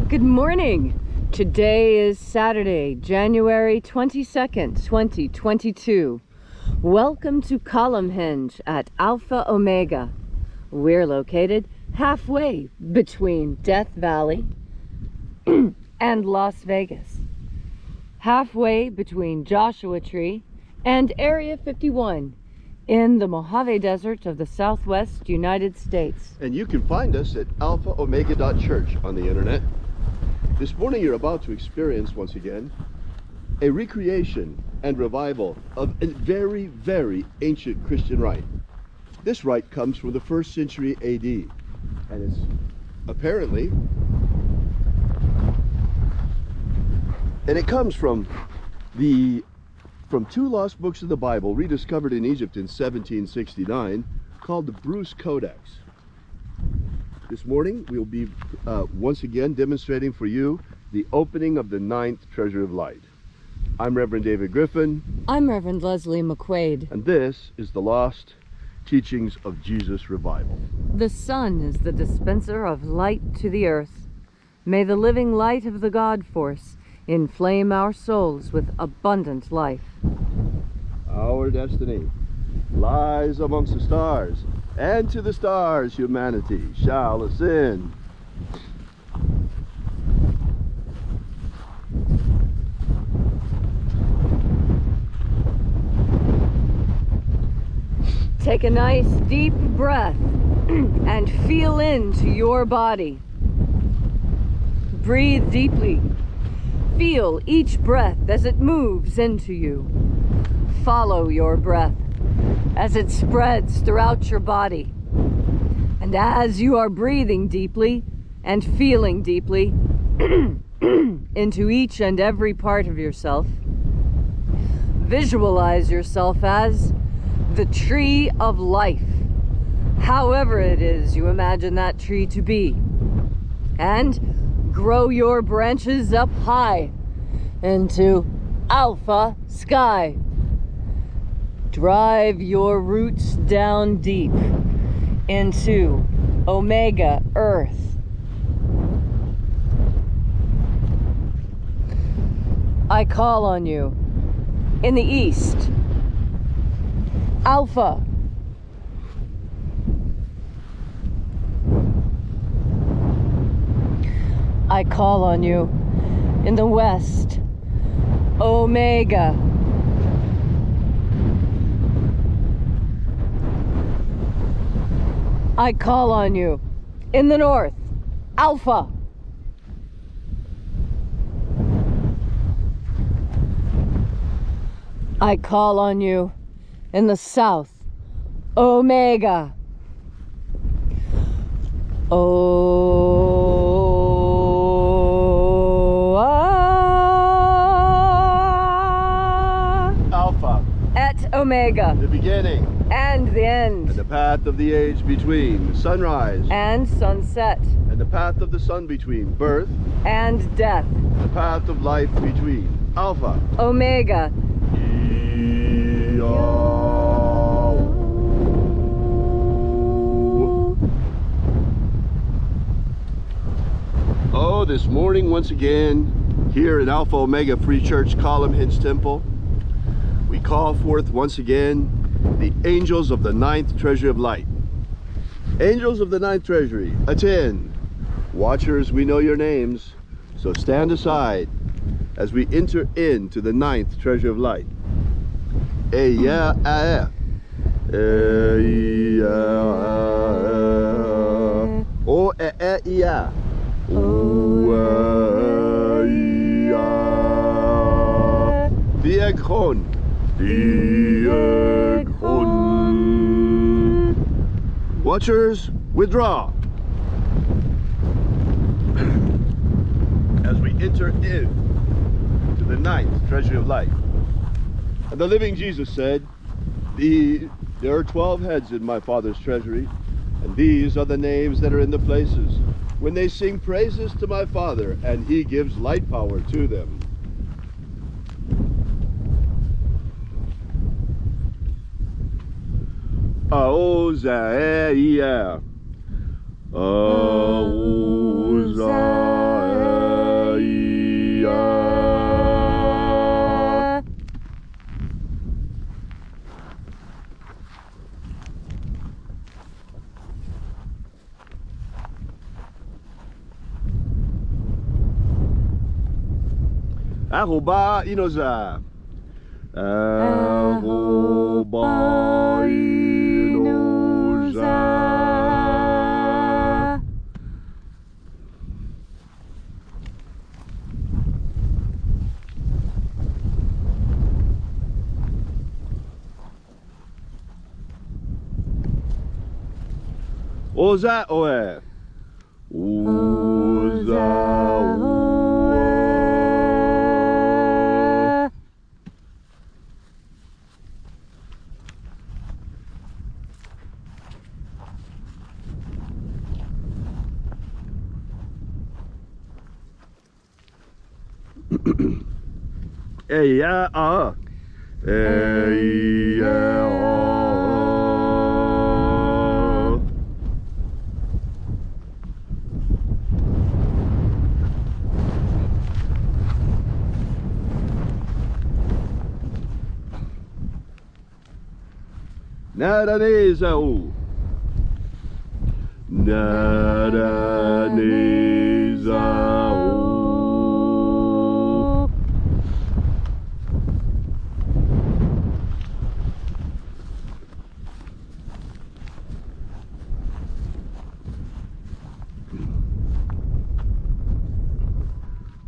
Good morning. Today is Saturday, January 22nd, 2022. Welcome to Columnhenge at Alpha Ωmega. We're located halfway between Death Valley and Las Vegas. Halfway between Joshua Tree and Area 51 in the Mojave Desert of the Southwest United States. And you can find us at alphaomega.church on the internet. This morning you're about to experience once again a recreation and revival of a very, very ancient Christian rite. This rite comes from the 1st century AD, and it's apparently, and it comes from two lost books of the Bible rediscovered in Egypt in 1769, called the Bruce Codex. This morning we'll be once again demonstrating for you the opening of the 9th Treasury of Light. I'm Reverend David Griffin. I'm Reverend Leslie McQuade. And this is the Lost Teachings of Jesus Revival. The sun is the dispenser of light to the earth. May the living light of the God force inflame our souls with abundant life. Our destiny lies amongst the stars, and to the stars humanity shall ascend. Take a nice deep breath and feel into your body. Breathe deeply. Feel each breath as it moves into you. Follow your breath as it spreads throughout your body. And as you are breathing deeply and feeling deeply into each and every part of yourself, visualize yourself as the tree of life, however it is you imagine that tree to be, and grow your branches up high into alpha sky. Drive your roots down deep into omega earth. I call on you in the east, Alpha. I call on you in the west, Omega. I call on you in the north, Alpha. I call on you in the south, Omega. Alpha. At Omega. The beginning. And the end. And the path of the age between sunrise and sunset. And the path of the sun between birth and death. The path of life between Alpha. Omega. Oh, this morning once again here in Alpha Ωmega Free Church, Columnhenge Temple, we call forth once again the angels of the 9th Treasury of Light. Angels of the 9th Treasury, attend. Watchers, we know your names, so stand aside as we enter into the 9th Treasury of Light. Watchers, withdraw as we enter into the 9th Treasury of Light. And the living Jesus said, there are 12 heads in my Father's treasury, and these are the names that are in the places when they sing praises to my Father, and he gives light power to them. Aozaia, Aozaia. Ahoba inoza. Ahoba inoza. Oza oe. Oza oe. Hey ya ah. Hey ya ah. Naraneza o. Naraneza o.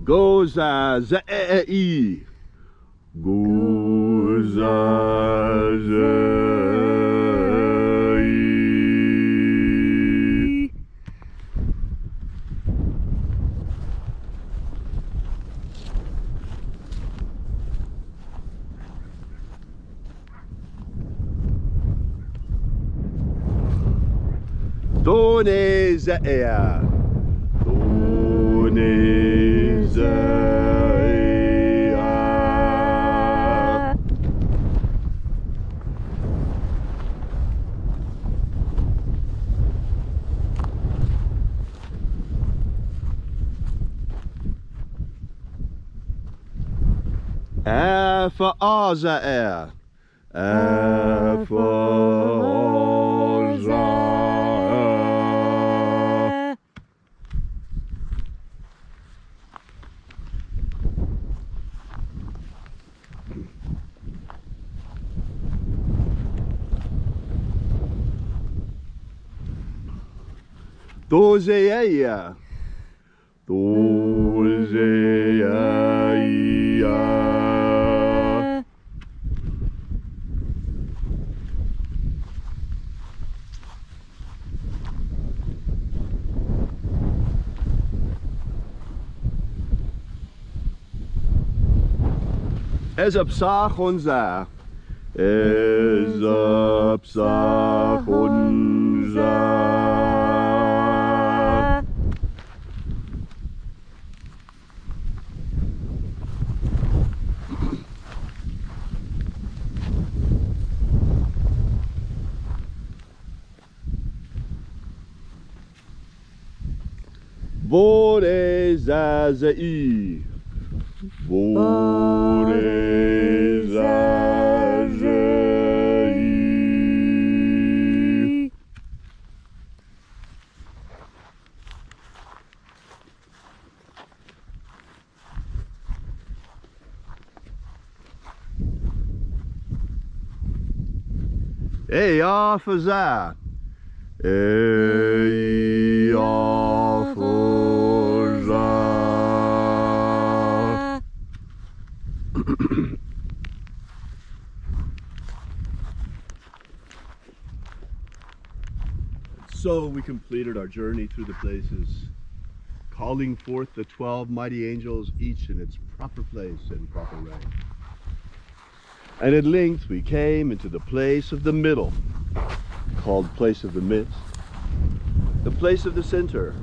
Goza za e. Goza za e. Done za e. Done za e. Alpha Ωmega. Alpha Ωmega. Dozeia. Dozeia. Ezapsachonza. Ezapsachonza. Borezazei. Borezazei. Hey, officer. Hey, officer. So we completed our journey through the places, calling forth the 12 mighty angels, each in its proper place and proper rank. And at length we came into the place of the middle, called place of the midst, the place of the center,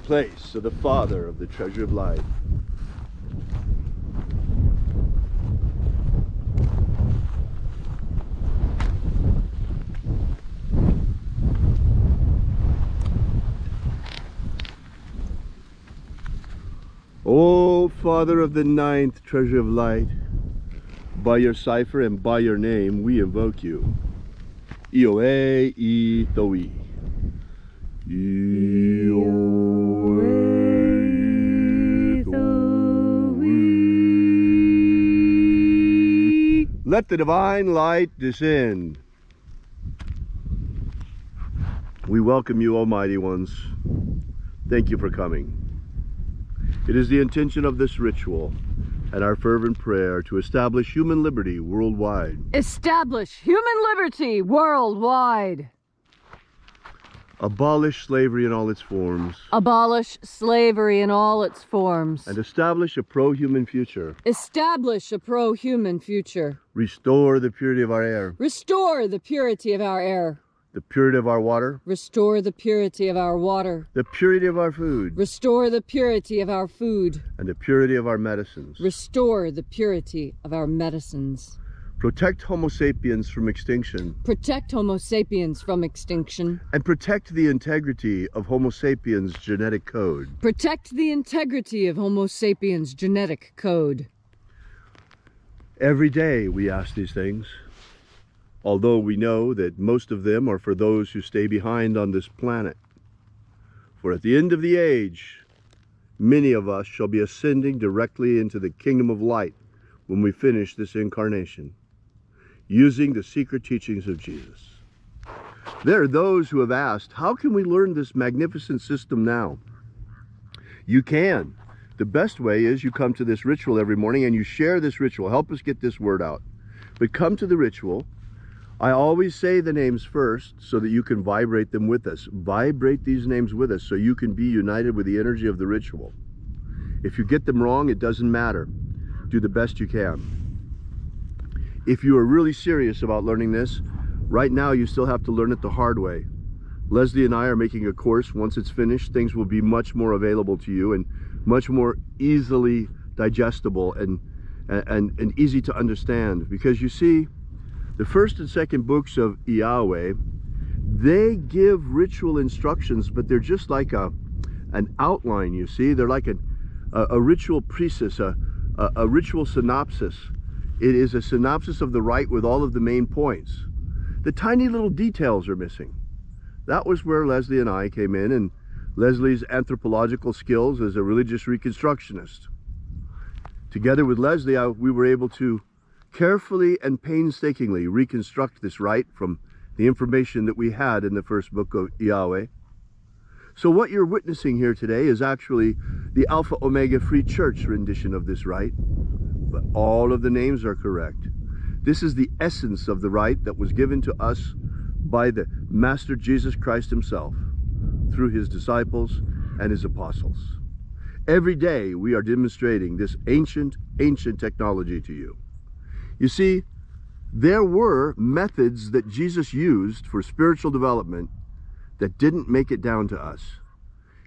place of the Father of the Treasury of Light. O Father of the ninth Treasury of Light, by your cipher and by your name we invoke you. Ioe I Toi. Ioe I Toi. Let the divine light descend. We welcome you, Almighty Ones. Thank you for coming. It is the intention of this ritual and our fervent prayer to establish human liberty worldwide. Establish human liberty worldwide. Abolish slavery in all its forms. Abolish slavery in all its forms. And establish a pro-human future. Establish a pro-human future. Restore the purity of our air. Restore the purity of our air. The purity of our water. Restore the purity of our water. The purity of our food. Restore the purity of our food. And the purity of our medicines. Restore the purity of our medicines. Protect Homo sapiens from extinction. Protect Homo sapiens from extinction. And protect the integrity of Homo sapiens' genetic code. Protect the integrity of Homo sapiens' genetic code. Every day we ask these things, although we know that most of them are for those who stay behind on this planet. For at the end of the age, many of us shall be ascending directly into the kingdom of light when we finish this incarnation, using the secret teachings of Jesus. There are those who have asked, how can we learn this magnificent system now? You can. The best way is you come to this ritual every morning and you share this ritual. Help us get this word out. But come to the ritual. I always say the names first so that you can vibrate them with us. Vibrate these names with us so you can be united with the energy of the ritual. If you get them wrong, it doesn't matter. Do the best you can. If you are really serious about learning this, right now you still have to learn it the hard way. Leslie and I are making a course. Once it's finished, things will be much more available to you and much more easily digestible and easy to understand. Because you see, the first and second books of Yahweh, they give ritual instructions, but they're just like an outline, you see. They're like a ritual precis, a ritual synopsis. It is a synopsis of the rite with all of the main points. The tiny little details are missing. That was where Leslie and I came in, and Leslie's anthropological skills as a religious reconstructionist. Together with Leslie, we were able to carefully and painstakingly reconstruct this rite from the information that we had in the first book of Yahweh. So what you're witnessing here today is actually the Alpha Ωmega Free Church rendition of this rite. But all of the names are correct. This is the essence of the rite that was given to us by the Master Jesus Christ himself through his disciples and his apostles. Every day we are demonstrating this ancient technology to you. You see, there were methods that Jesus used for spiritual development that didn't make it down to us,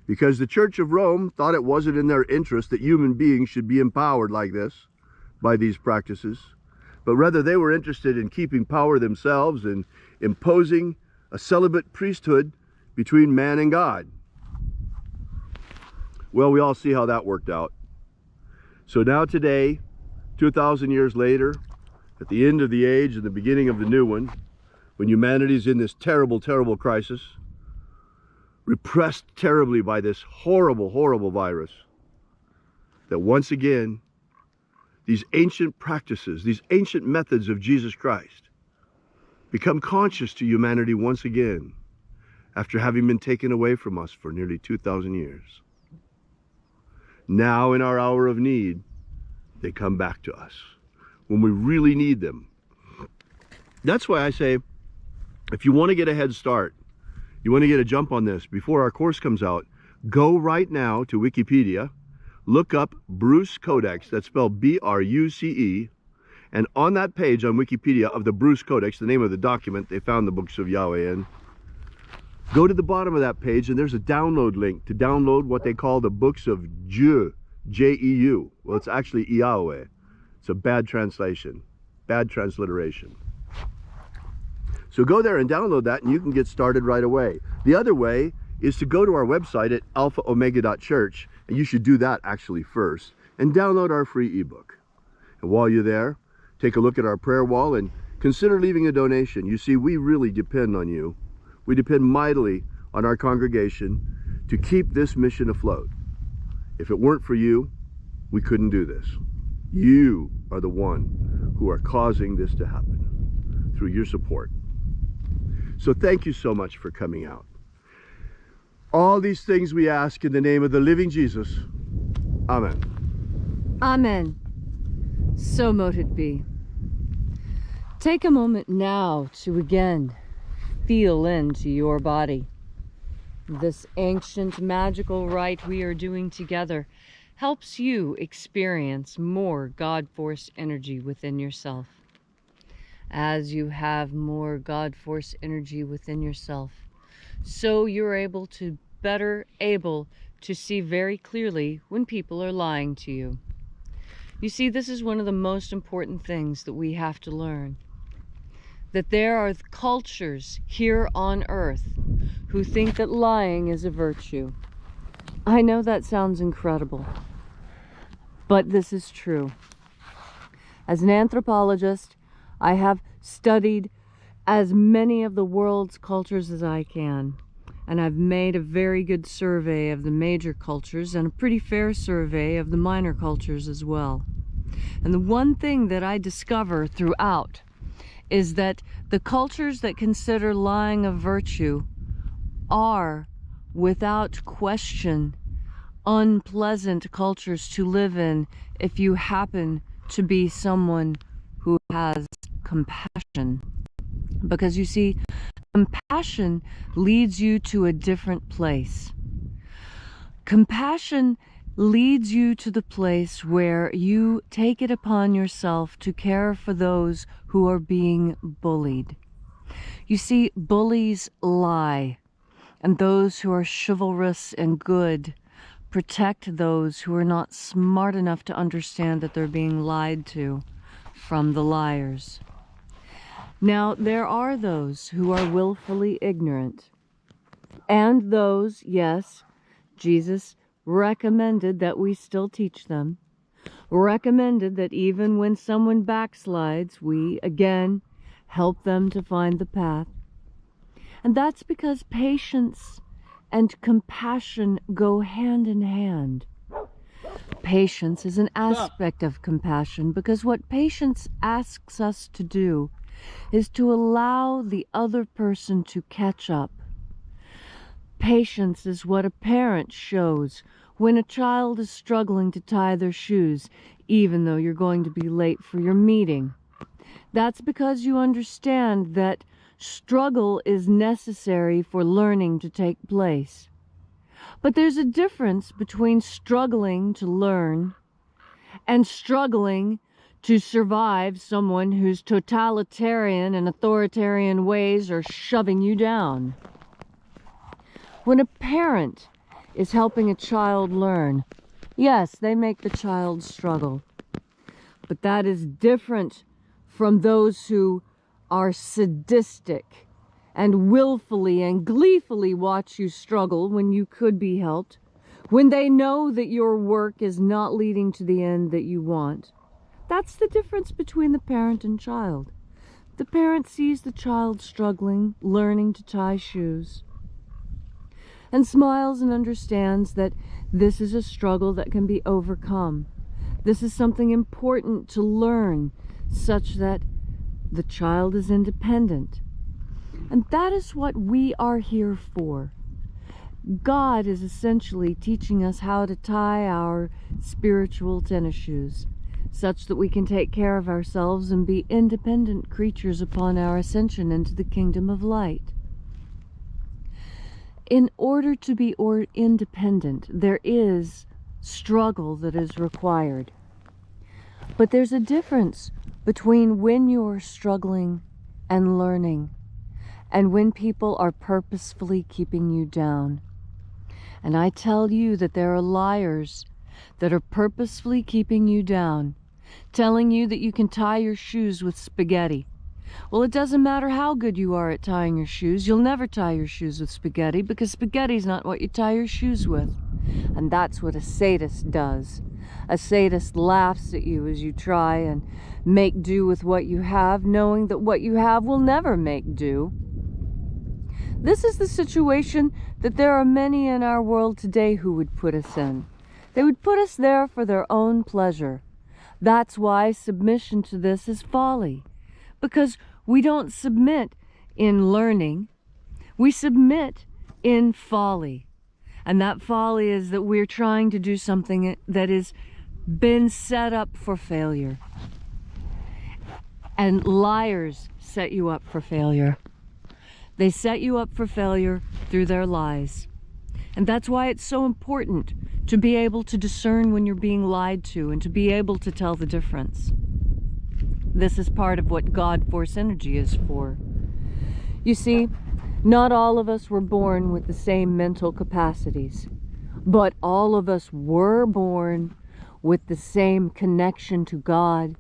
because the Church of Rome thought it wasn't in their interest that human beings should be empowered like this by these practices, but rather they were interested in keeping power themselves and imposing a celibate priesthood between man and God. Well, we all see how that worked out. So now today, 2,000 years later, at the end of the age and the beginning of the new one, when humanity's in this terrible crisis, repressed terribly by this horrible virus, that once again, these ancient practices, these ancient methods of Jesus Christ become conscious to humanity once again after having been taken away from us for nearly 2,000 years. Now in our hour of need, they come back to us when we really need them. That's why I say, if you want to get a head start, you want to get a jump on this before our course comes out, go right now to Wikipedia, look up Bruce Codex, that's spelled B-R-U-C-E, and on that page on Wikipedia of the Bruce Codex, the name of the document they found the books of Yahweh in, go to the bottom of that page and there's a download link to download what they call the books of Dieu, J-E-U. Well, it's actually Yahweh. It's a bad translation, bad transliteration. So go there and download that and you can get started right away. The other way is to go to our website at alphaomega.church, and you should do that actually first, and download our free ebook. And while you're there, take a look at our prayer wall and consider leaving a donation. You see, we really depend on you. We depend mightily on our congregation to keep this mission afloat. If it weren't for you, we couldn't do this. You are the one who are causing this to happen through your support. So thank you so much for coming out. All these things we ask in the name of the living Jesus. Amen. Amen. So mote it be. Take a moment now to again feel into your body. This ancient magical rite we are doing together helps you experience more God Force energy within yourself. As you have more God Force energy within yourself, so you're better able to see very clearly when people are lying to you. You see, this is one of the most important things that we have to learn. That there are cultures here on earth who think that lying is a virtue. I know that sounds incredible, but this is true. As an anthropologist, I have studied as many of the world's cultures as I can, and I've made a very good survey of the major cultures and a pretty fair survey of the minor cultures as well. And the one thing that I discover throughout is that the cultures that consider lying a virtue are, without question, unpleasant cultures to live in if you happen to be someone who has compassion. Because you see, compassion leads you to a different place. Compassion leads you to the place where you take it upon yourself to care for those who are being bullied. You see, bullies lie, and those who are chivalrous and good protect those who are not smart enough to understand that they're being lied to from the liars. Now, there are those who are willfully ignorant, and those, yes, Jesus recommended that we still teach them, recommended that even when someone backslides, we, again, help them to find the path. And that's because patience and compassion go hand in hand. Patience is an aspect of compassion, because what patience asks us to do is to allow the other person to catch up. Patience is what a parent shows when a child is struggling to tie their shoes, even though you're going to be late for your meeting. That's because you understand that struggle is necessary for learning to take place. But there's a difference between struggling to learn and struggling to survive someone whose totalitarian and authoritarian ways are shoving you down. When a parent is helping a child learn, yes, they make the child struggle. But that is different from those who are sadistic and willfully and gleefully watch you struggle when you could be helped, when they know that your work is not leading to the end that you want. That's the difference between the parent and child. The parent sees the child struggling, learning to tie shoes, and smiles and understands that this is a struggle that can be overcome. This is something important to learn, such that the child is independent. And that is what we are here for. God is essentially teaching us how to tie our spiritual tennis shoes, such that we can take care of ourselves and be independent creatures upon our ascension into the kingdom of light. In order to be independent, there is struggle that is required. But there's a difference between when you're struggling and learning, and when people are purposefully keeping you down. And I tell you that there are liars that are purposefully keeping you down, telling you that you can tie your shoes with spaghetti. Well, it doesn't matter how good you are at tying your shoes. You'll never tie your shoes with spaghetti, because spaghetti's not what you tie your shoes with. And that's what a sadist does. A sadist laughs at you as you try and make do with what you have, knowing that what you have will never make do. This is the situation that there are many in our world today who would put us in. They would put us there for their own pleasure. That's why submission to this is folly. Because we don't submit in learning, we submit in folly. And that folly is that we're trying to do something that has been set up for failure. And liars set you up for failure. They set you up for failure through their lies. And that's why it's so important to be able to discern when you're being lied to and to be able to tell the difference. This is part of what God Force energy is for. You see, not all of us were born with the same mental capacities, but all of us were born with the same connection to God.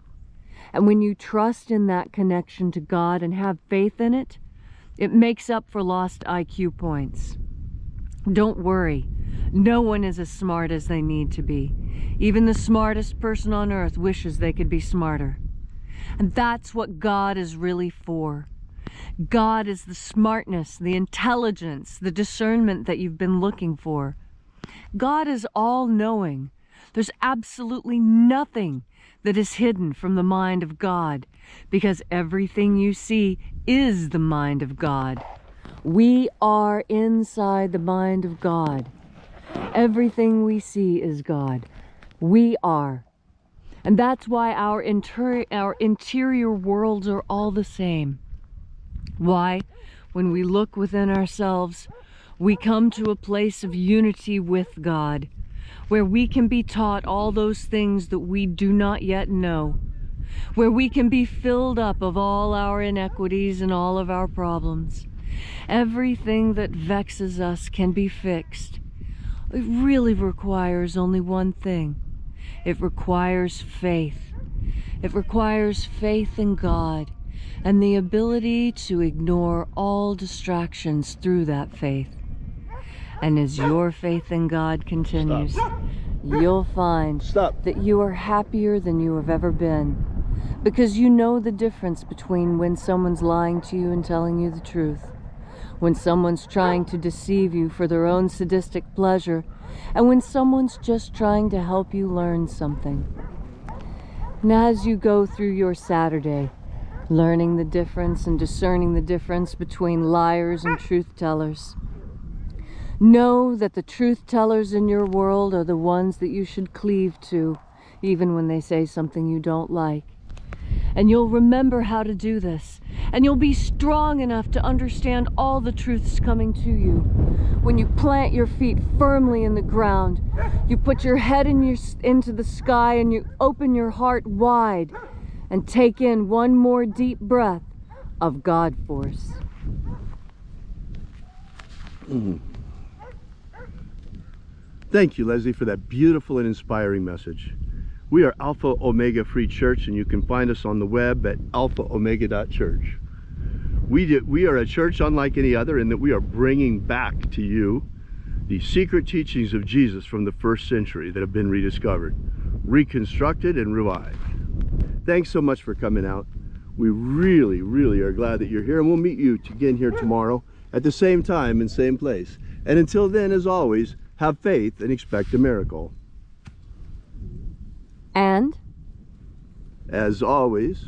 And when you trust in that connection to God and have faith in it, it makes up for lost IQ points. Don't worry. No one is as smart as they need to be. Even the smartest person on earth wishes they could be smarter. And that's what God is really for. God is the smartness, the intelligence, the discernment that you've been looking for. God is all-knowing. There's absolutely nothing that is hidden from the mind of God, because everything you see is the mind of God. We are inside the mind of God. Everything we see is God. We are. And that's why our interior worlds are all the same. Why? When we look within ourselves, we come to a place of unity with God, where we can be taught all those things that we do not yet know, where we can be filled up of all our inequities and all of our problems. Everything that vexes us can be fixed. It really requires only one thing. It requires faith. It requires faith in God and the ability to ignore all distractions through that faith. And as your faith in God continues, you'll find that you are happier than you have ever been, because you know the difference between when someone's lying to you and telling you the truth, when someone's trying to deceive you for their own sadistic pleasure, and when someone's just trying to help you learn something. And as you go through your Saturday, learning the difference and discerning the difference between liars and truth tellers, know that the truth tellers in your world are the ones that you should cleave to, even when they say something you don't like. And you'll remember how to do this. And you'll be strong enough to understand all the truths coming to you. When you plant your feet firmly in the ground, you put your head into the sky and you open your heart wide and take in one more deep breath of God Force. Thank you, Leslie, for that beautiful and inspiring message. We are Alpha Ωmega Free Church, and you can find us on the web at alphaomega.church. We are a church unlike any other in that we are bringing back to you the secret teachings of Jesus from the first century that have been rediscovered, reconstructed, and revived. Thanks so much for coming out. We really, really are glad that you're here, and we'll meet you again here tomorrow at the same time and same place. And until then, as always, have faith and expect a miracle. And? As always.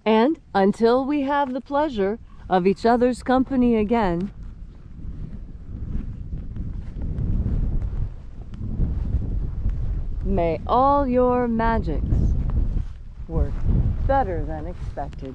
And until we have the pleasure of each other's company again, may all your magics work better than expected.